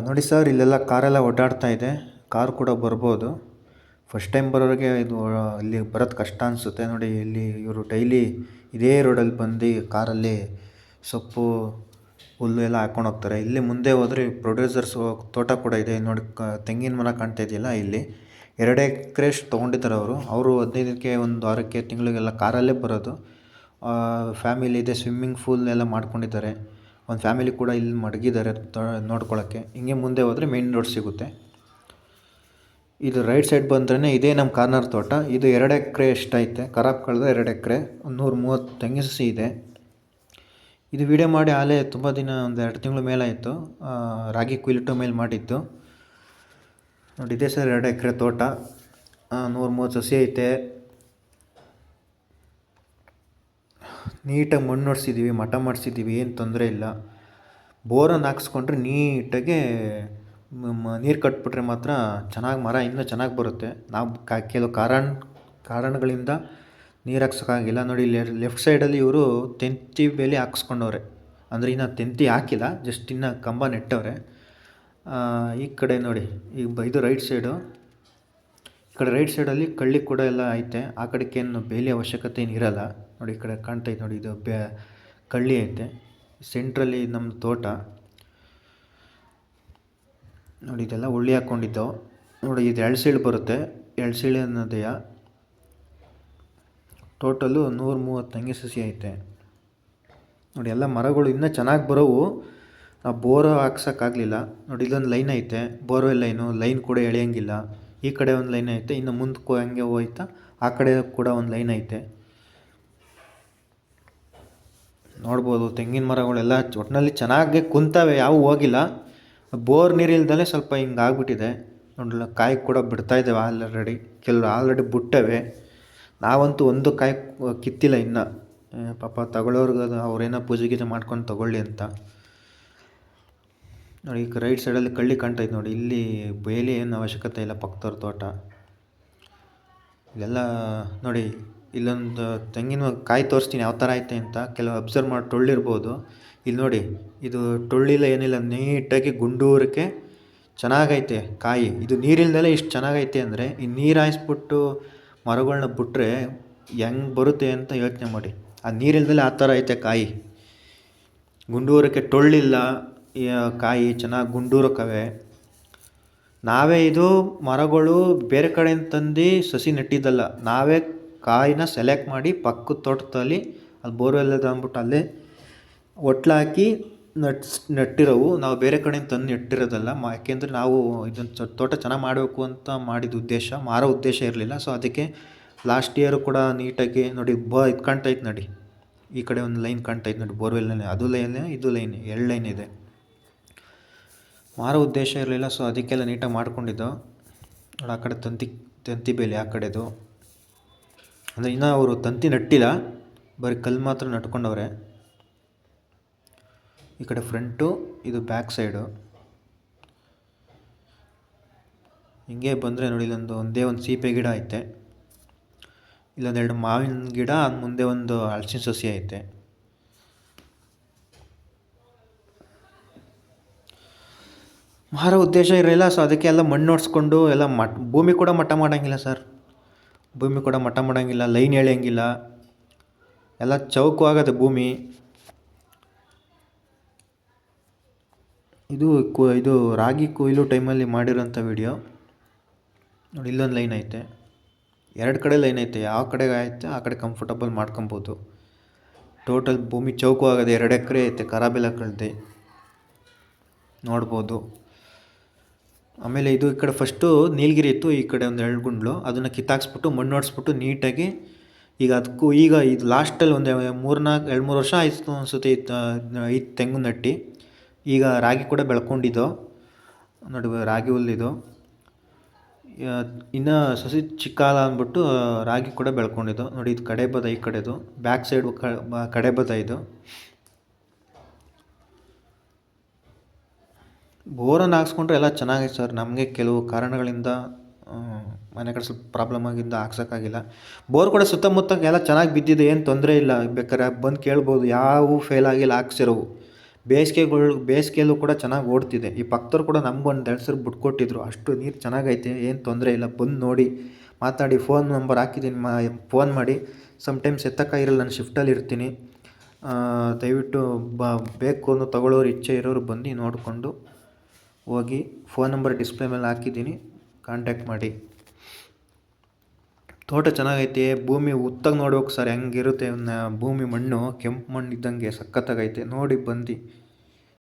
ನೋಡಿ ಸರ್, ಇಲ್ಲೆಲ್ಲ ಕಾರೆಲ್ಲ ಓಡಾಡ್ತಾ ಇದೆ. ಕಾರ್ ಕೂಡ ಬರ್ಬೋದು. ಫಸ್ಟ್ ಟೈಮ್ ಬರೋರಿಗೆ ಇದು ಇಲ್ಲಿ ಬರೋದು ಕಷ್ಟ ಅನಿಸುತ್ತೆ. ನೋಡಿ, ಇಲ್ಲಿ ಇವರು ಡೈಲಿ ಇದೇ ರೋಡಲ್ಲಿ ಬಂದು ಕಾರಲ್ಲಿ ಸೊಪ್ಪು, ಹುಲ್ಲು ಎಲ್ಲ ಹಾಕ್ಕೊಂಡು ಹೋಗ್ತಾರೆ. ಇಲ್ಲಿ ಮುಂದೆ ಹೋದರೆ ಪ್ರೊಡ್ಯೂಸರ್ಸ್ ತೋಟ ಕೂಡ ಇದೆ. ನೋಡಿ, ತೆಂಗಿನ ಮರ ಕಾಣ್ತಾ ಇದೆಯಲ್ಲ, ಇಲ್ಲಿ 2 ಎಕರೆ ತೊಗೊಂಡಿದ್ದಾರೆ ಅವರು. 15ಕ್ಕೆ, ಒಂದು ವಾರಕ್ಕೆ, ತಿಂಗಳಿಗೆಲ್ಲ ಕಾರಲ್ಲೇ ಬರೋದು. ಫ್ಯಾಮಿಲಿ ಇದೆ, ಸ್ವಿಮ್ಮಿಂಗ್ ಪೂಲ್ ಎಲ್ಲ ಮಾಡ್ಕೊಂಡಿದ್ದಾರೆ. ಒಂದು ಫ್ಯಾಮಿಲಿ ಕೂಡ ಇಲ್ಲಿ ಮಡಗಿದ್ದಾರೆ ನೋಡ್ಕೊಳ್ಳೋಕ್ಕೆ. ಹಿಂಗೆ ಮುಂದೆ ಹೋದರೆ ಮೇನ್ ರೋಡ್ ಸಿಗುತ್ತೆ. ಇದು ರೈಟ್ ಸೈಡ್ ಬಂದ್ರೇ ಇದೇ ನಮ್ಮ ಕಾರ್ನರ್ ತೋಟ. ಇದು 2 ಎಕರೆ ಎಷ್ಟೈತೆ, ಖರಾಬ್ ಕಳೆದ 2 ಎಕರೆ, ಒಂದು 130 ತೆಂಗಿನ ಸಸಿ ಇದೆ. ಇದು ವಿಡಿಯೋ ಮಾಡಿ ಆಲೇ ತುಂಬ ದಿನ, ಒಂದು 2 ತಿಂಗಳ ಮೇಲಾಯಿತು. ರಾಗಿ ಕುಯ್ಲಿಟ್ಟು ಮೇಲೆ ಮಾಡಿದ್ದು. ನೋಡಿ, ಇದೇ ಸರ್ 2 ಎಕರೆ ತೋಟ, 130 ಸಸಿ ಐತೆ. ನೀಟಾಗಿ ಮಣ್ಣು ಹೊಡ್ಸಿದ್ದೀವಿ, ಮಠ ಮಾಡಿಸಿದ್ದೀವಿ, ಏನು ತೊಂದರೆ ಇಲ್ಲ. ಬೋರನ್ನು ಹಾಕ್ಸ್ಕೊಂಡ್ರೆ ನೀಟಾಗಿ ನೀರು ಕಟ್ಬಿಟ್ರೆ ಮಾತ್ರ ಚೆನ್ನಾಗಿ ಮರ ಇನ್ನೂ ಚೆನ್ನಾಗಿ ಬರುತ್ತೆ. ನಾವು ಕೆಲವು ಕಾರಣಗಳಿಂದ ನೀರು ಹಾಕ್ಸೋಕ್ಕಾಗಿಲ್ಲ. ನೋಡಿ, ಲೆಫ್ಟ್ ಸೈಡಲ್ಲಿ ಇವರು ತಂತಿ ಬೇಲಿ ಹಾಕ್ಸ್ಕೊಂಡವ್ರೆ. ಅಂದರೆ ಇನ್ನು ತಂತಿ ಹಾಕಿಲ್ಲ, ಜಸ್ಟ್ ಇನ್ನು ಕಂಬ ನೆಟ್ಟವ್ರೆ. ಈ ಕಡೆ ನೋಡಿ, ಈಗ ಇದು ರೈಟ್ ಸೈಡು. ಈ ಕಡೆ ರೈಟ್ ಸೈಡಲ್ಲಿ ಕಳ್ಳಿ ಕೂಡ ಎಲ್ಲ ಐತೆ. ಆ ಕಡೆಗೇನು ಬೇಲಿ ಅವಶ್ಯಕತೆ ಏನು ಇರೋಲ್ಲ. ನೋಡಿ, ಈ ಕಡೆ ಕಾಣ್ತೈತೆ ನೋಡಿ, ಇದು ಕಳ್ಳಿ ಐತೆ. ಸೆಂಟ್ರಲ್ಲಿ ನಮ್ಮ ತೋಟ ನೋಡಿ, ಇದೆಲ್ಲ ಉಳ್ಳಿ ಹಾಕ್ಕೊಂಡಿದ್ದವು. ನೋಡಿ, ಇದು 2 ಸೀಳು ಬರುತ್ತೆ. 2 ಸೀಳು ಅನ್ನೋದೆಯ ಟೋಟಲು 130 ತೆಂಗಿನ ಸಸಿ ಐತೆ. ನೋಡಿ, ಎಲ್ಲ ಮರಗಳು ಇನ್ನೂ ಚೆನ್ನಾಗಿ ಬರೋವು. ನಾವು ಬೋರ್ ಹಾಕ್ಸೋಕ್ಕಾಗಲಿಲ್ಲ. ನೋಡಿ, ಇಲ್ಲೊಂದು ಲೈನ್ ಐತೆ, ಬೋರ್ವೆಲ್ ಲೈನ್ ಕೂಡ ಎಳೆಯೋಂಗಿಲ್ಲ. ಈ ಕಡೆ ಒಂದು ಲೈನ್ ಐತೆ, ಇನ್ನು ಮುಂದಕ್ಕೂ ಹಂಗೆ ಹೋಯ್ತಾ ಆ ಕಡೆ ಕೂಡ ಒಂದು ಲೈನ್ ಐತೆ. ನೋಡ್ಬೋದು, ತೆಂಗಿನ ಮರಗಳೆಲ್ಲ ಒಟ್ಟಿನಲ್ಲಿ ಚೆನ್ನಾಗಿ ಕುಂತವೆ, ಯಾವೂ ಹೋಗಿಲ್ಲ. ಬೋರ್ ನೀರಿಲ್ದಲೇ ಸ್ವಲ್ಪ ಹಿಂಗೆ ಆಗ್ಬಿಟ್ಟಿದೆ. ನೋಡಲ್ಲ, ಕಾಯಿ ಕೂಡ ಬಿಡ್ತಾ ಇದ್ದಾವೆ ಆಲ್ರೆಡಿ. ಕೆಲವರು ಆಲ್ರೆಡಿ ಬಿಟ್ಟವೆ. ನಾವಂತೂ ಒಂದು ಕಾಯಿ ಕಿತ್ತಿಲ್ಲ ಇನ್ನು. ಪಾಪ ತಗೊಳ್ಳೋರ್ಗೆ ಅವ್ರೇನೋ ಪೂಜೆ ಗೀಜೆ ಮಾಡ್ಕೊಂಡು ತಗೊಳ್ಳಿ ಅಂತ. ನೋಡಿ, ಈಗ ರೈಟ್ ಸೈಡಲ್ಲಿ ಕಳ್ಳಿ ಕಾಣ್ತೈತೆ ನೋಡಿ. ಇಲ್ಲಿ ಬೇಲಿ ಏನು ಅವಶ್ಯಕತೆ ಇಲ್ಲ, ಪಕ್ಕದವ್ರ ತೋಟ. ಇಲ್ಲೆಲ್ಲ ನೋಡಿ, ಇಲ್ಲೊಂದು ತೆಂಗಿನ ಕಾಯಿ ತೋರಿಸ್ತೀನಿ ಯಾವ ಥರ ಐತೆ ಅಂತ. ಕೆಲವು ಅಬ್ಸರ್ವ್ ಮಾಡಿ ಟೊಳ್ಳಿರ್ಬೋದು. ಇಲ್ಲಿ ನೋಡಿ, ಇದು ಟೊಳ್ಳಿಲ್ಲ, ಏನಿಲ್ಲ, ನೀಟಾಗಿ ಗುಂಡೂರಕ್ಕೆ ಚೆನ್ನಾಗೈತೆ ಕಾಯಿ. ಇದು ನೀರಿಲ್ದಲೇ ಇಷ್ಟು ಚೆನ್ನಾಗೈತೆ ಅಂದರೆ, ಈ ನೀರು ಹಾಯಿಸ್ಬಿಟ್ಟು ಮರಗಳನ್ನ ಬಿಟ್ಟರೆ ಹೆಂಗೆ ಬರುತ್ತೆ ಅಂತ ಯೋಚನೆ ಮಾಡಿ. ಆ ನೀರಿಲ್ದಲೇ ಆ ಥರ ಐತೆ ಕಾಯಿ. ಗುಂಡೂರಕ್ಕೆ ಟೊಳ್ಳಿಲ್ಲ, ಕಾಯಿ ಚೆನ್ನಾಗಿ ಗುಂಡೂರಕ್ಕವೆ. ನಾವೇ ಇದು ಮರಗಳು ಬೇರೆ ಕಡೆಯಿಂದ ತಂದು ಸಸಿ ನೆಟ್ಟಿದ್ದಲ್ಲ. ನಾವೇ ಕಾಯಿನ ಸೆಲೆಕ್ಟ್ ಮಾಡಿ ಪಕ್ಕದ ತೋಟದಲ್ಲಿ ಅಲ್ಲಿ ಬೋರ್ವೆಲ್ ಅಂದ್ಬಿಟ್ಟು ಅಲ್ಲೇ ಒಟ್ಲಾಕಿ ನೆಟ್ಟಿರೋವು. ನಾವು ಬೇರೆ ಕಡೆಯಿಂದ ತಂದು ನೆಟ್ಟಿರೋದಲ್ಲ. ಯಾಕೆಂದರೆ ನಾವು ಇದನ್ನು ತೋಟ ಚೆನ್ನಾಗಿ ಮಾಡಬೇಕು ಅಂತ ಮಾಡಿದ ಉದ್ದೇಶ, ಮಾರೋ ಉದ್ದೇಶ ಇರಲಿಲ್ಲ. ಸೊ ಅದಕ್ಕೆ ಲಾಸ್ಟ್ ಇಯರು ಕೂಡ ನೀಟಾಗಿ ನೋಡಿ, ಇದು ಕಾಣ್ತೈತೆ ನೋಡಿ, ಈ ಕಡೆ ಒಂದು ಲೈನ್ ಕಾಣ್ತೈತೆ ನೋಡಿ, ಬೋರ್ವೆಲ್ನಲ್ಲಿ ಅದು ಲೈನ್, ಇದು ಲೈನ್, 2 ಲೈನ್ ಇದೆ. ಮಾರೋ ಉದ್ದೇಶ ಇರಲಿಲ್ಲ, ಸೊ ಅದಕ್ಕೆಲ್ಲ ನೀಟಾಗಿ ಮಾಡ್ಕೊಂಡಿದ್ದು. ನೋಡಿ, ಆ ಕಡೆ ತಂತಿ ಬೇಲಿ ಆ ಕಡೆದು. ಅಂದರೆ ಇನ್ನೂ ಅವರು ತಂತಿ ನೆಟ್ಟಿಲ್ಲ, ಬರೀ ಕಲ್ಲು ಮಾತ್ರ ನಟ್ಕೊಂಡವ್ರೆ. ಈ ಕಡೆ ಫ್ರಂಟು, ಇದು ಬ್ಯಾಕ್ ಸೈಡು. ಹಿಂಗೆ ಬಂದರೆ ನೋಡಿ, ಒಂದೇ ಒಂದು ಸೀಬೆ ಗಿಡ ಐತೆ, ಇಲ್ಲೊಂದು 2 ಮಾವಿನ ಗಿಡ, ಮುಂದೆ ಒಂದು ಹಲಸಿನ ಸಸಿ ಐತೆ. ಮಾರೋ ಉದ್ದೇಶ ಇರಲಿಲ್ಲ, ಸೊ ಅದಕ್ಕೆ ಎಲ್ಲ ಮಣ್ಣು ಹೊಡ್ಸ್ಕೊಂಡು ಎಲ್ಲ ಭೂಮಿ ಕೂಡ ಮಟ್ಟ ಮಾಡೋಂಗಿಲ್ಲ ಸರ್. ಭೂಮಿ ಕೂಡ ಮಟ್ಟ ಮಾಡೋಂಗಿಲ್ಲ, ಲೈನ್ ಎಳೆಯೋಂಗಿಲ್ಲ, ಎಲ್ಲ ಚೌಕು ಆಗೋದು ಭೂಮಿ. ಇದು ರಾಗಿ ಕೊಯ್ಲು ಟೈಮಲ್ಲಿ ಮಾಡಿರೋಂಥ ವಿಡಿಯೋ ನೋಡಿ. ಇಲ್ಲೊಂದು ಲೈನ್ ಐತೆ, 2 ಕಡೆ ಲೈನ್ ಐತೆ. ಯಾವ ಕಡೆಗೆ ಐತೆ ಆ ಕಡೆ ಕಂಫರ್ಟಬಲ್ ಮಾಡ್ಕೊಬೋದು. ಟೋಟಲ್ ಭೂಮಿ ಚೌಕು ಆಗೋದು 2 ಎಕರೆ ಐತೆ, ಖರಾಬೆಲ್ಲ ಕಳೆದೆ ನೋಡ್ಬೋದು. ಆಮೇಲೆ ಇದು ಈ ಕಡೆ ಫಸ್ಟು ನೀಲಗಿರಿ ಇತ್ತು, ಈ ಕಡೆ ಒಂದು 2 ಗುಂಡ್ಲು, ಅದನ್ನು ಕಿತ್ತಾಕ್ಸ್ಬಿಟ್ಟು ಮಣ್ಣು ಹೊಡ್ಸ್ಬಿಟ್ಟು ನೀಟಾಗಿ ಈಗ ಇದು ಲಾಸ್ಟಲ್ಲಿ ಒಂದು 2-3 ವರ್ಷ ಆಯಿತು ಅನಿಸುತ್ತೆ. ಈ ತೆಂಗು ನಟ್ಟಿ ಈಗ ರಾಗಿ ಕೂಡ ಬೆಳ್ಕೊಂಡಿದ್ದು ನೋಡಿ, ರಾಗಿ ಹುಲ್ಲಿದು. ಇನ್ನು ಸಸಿ ಚಿಕ್ಕಾಲ ಅಂದ್ಬಿಟ್ಟು ರಾಗಿ ಕೂಡ ಬೆಳ್ಕೊಂಡಿದ್ದು ನೋಡಿ. ಇದು ಕಡೆ ಬದ, ಈ ಕಡೆದು ಬ್ಯಾಕ್ ಸೈಡ್ ಕಡೆ ಬದ. ಇದು ಬೋರನ್ನು ಹಾಕ್ಸ್ಕೊಂಡ್ರೆ ಎಲ್ಲ ಚೆನ್ನಾಗೈತೆ ಸರ್. ನಮಗೆ ಕೆಲವು ಕಾರಣಗಳಿಂದ ಮನೆ ಕಡೆ ಸ್ವಲ್ಪ ಪ್ರಾಬ್ಲಮ್ ಆಗಿಂದ ಹಾಕ್ಸೋಕ್ಕಾಗಿಲ್ಲ. ಬೋರ್ ಕೂಡ ಸುತ್ತಮುತ್ತ ಎಲ್ಲ ಚೆನ್ನಾಗಿ ಬಿದ್ದಿದೆ, ಏನು ತೊಂದರೆ ಇಲ್ಲ. ಬೇಕಾದ್ರೆ ಬಂದು ಕೇಳ್ಬೋದು, ಯಾವ ಫೇಲ್ ಆಗಿಲ್ಲ ಹಾಕ್ಸಿರೋವು. ಬೇಸಿಗೆಯಲ್ಲೂ ಕೂಡ ಚೆನ್ನಾಗಿ ಓಡ್ತಿದೆ. ಈ ಪಕ್ಕದವ್ರು ಕೂಡ ನಮ್ಗೊಂದು 2 ಸರಿ ಬಿಟ್ಕೊಟ್ಟಿದ್ರು. ಅಷ್ಟು ನೀರು ಚೆನ್ನಾಗೈತೆ, ಏನು ತೊಂದರೆ ಇಲ್ಲ, ಬಂದು ನೋಡಿ ಮಾತಾಡಿ. ಫೋನ್ ನಂಬರ್ ಹಾಕಿದ್ದೀನಿ, ಫೋನ್ ಮಾಡಿ. ಸಮ್ಟೈಮ್ಸ್ ಎತ್ತಕ್ಕಾಗಿರಲ್ಲ, ನಾನು ಶಿಫ್ಟಲ್ಲಿ ಇರ್ತೀನಿ. ದಯವಿಟ್ಟು ಬೇಕು ಅನ್ನೋ ತಗೊಳ್ಳೋರು, ಇಚ್ಛೆ ಇರೋರು ಬಂದು ನೋಡಿಕೊಂಡು ಹೋಗಿ. ಫೋನ್ ನಂಬರ್ ಡಿಸ್ಪ್ಲೇ ಮೇಲೆ ಹಾಕಿದ್ದೀನಿ, ಕಾಂಟ್ಯಾಕ್ಟ್ ಮಾಡಿ. ತೋಟ ಚೆನ್ನಾಗೈತೆ. ಭೂಮಿ ಉತ್ತಾಗ ನೋಡ್ಬೇಕು ಸರ್, ಹೆಂಗಿರುತ್ತೆ ಭೂಮಿ ಮಣ್ಣು ಕೆಂಪು ಮಣ್ಣು ಇದ್ದಂಗೆ ಸಖತ್ತಾಗೈತೆ. ನೋಡಿ ಬಂದು.